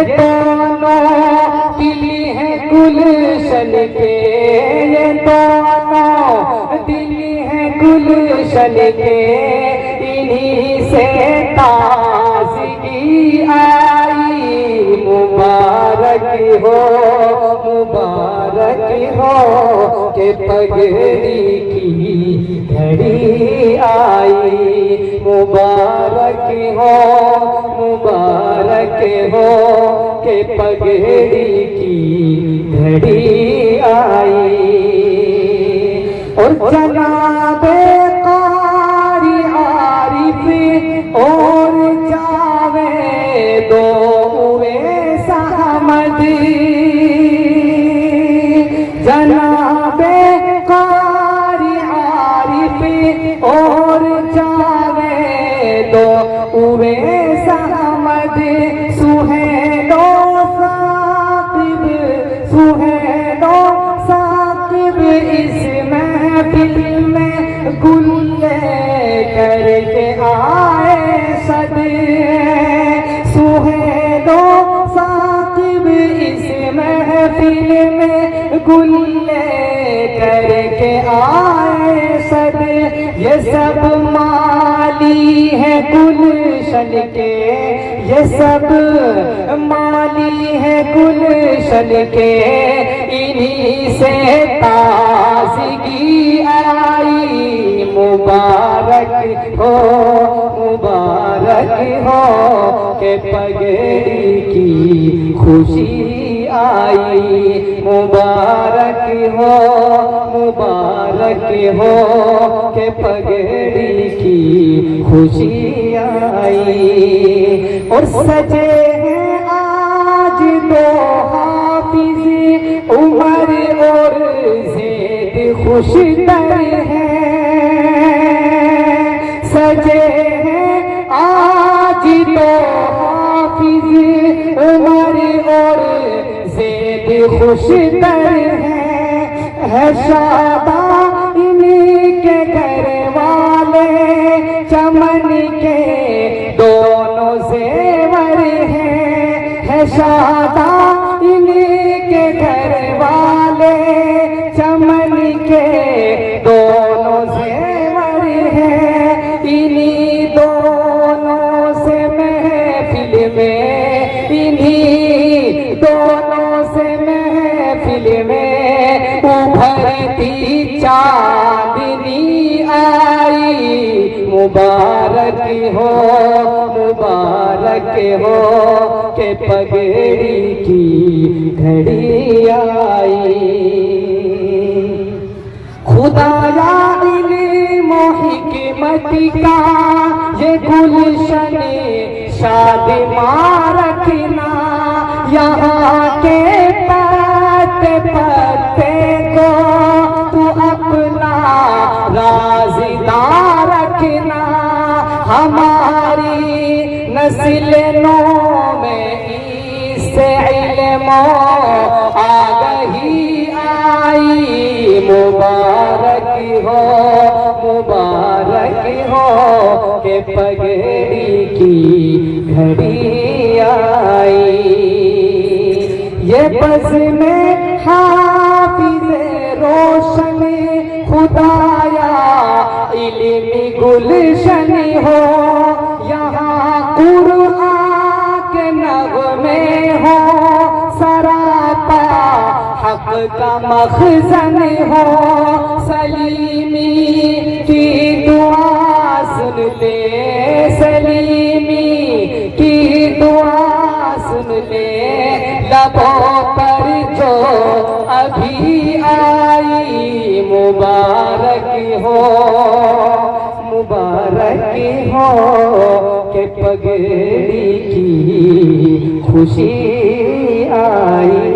दोनों दिल हैं गुलशन के, ये दोनों दिल हैं गुलशन के, इन्हीं से ताज़गी आई। मुबारक हो के पगड़ी की घड़ी आई। मुबारक हो के पगड़ी की घड़ी आई। और जनाबे कारी आरिफ और जावेदो उवैस अहमद, जनाबे कारी आरिफ और जावेदो उवैस अहमद, सुहेलो साकिब इस महफिल में गुल करके आए सद। सुहेलो साकिब इस महफिल में गुल करके आए सद। ये सब माली है गुलशन के, ये सब माली है गुलशन के, इन्हीं से ताज़गी आई। मुबारक हो के पगड़ी की खुशी आई। मुबारक हो के पगड़ी की खुशी आई। और सजे हैं आज दो हाफिज उमर और ज़ैद खुशतर हैं। सजे हैं आज दो हाफिज उमर और ज़ैद खुशतर है शादा इन्हीं के घर वाले, चमन के दोनों ज़ेवर है शादा इन्हीं के घर वाले, चमन के दोनों ज़ेवर हैं। इन्हीं दोनों से महफिल में, इन्हीं दोनों से महफिल में उभरती चांदनी आई। मुबारक हो के पगड़ी की घड़ी आई। खुदाया इल्म हिकमत का ये गुलशन शादिमां रखना, यहाँ के पत्ते को तू अपना राज़दार रखना। हमारी नस्लों में इससे इल्म आगही आई। मुबारक हो के पगड़ी की घड़ी आई। ये बज़ में हाफिज़ रोशन खुदाया इल्मी गुलशन हो, यहाँ कुरआन के नग़मे हो, सरापा हक़ का मख़ज़न हो। सलीमी की दुआ सुन ले, सलीमी की दुआ सुन ले, लबों पर जो अभी आई। मुबारक हो के पगड़ी की खुशी आई।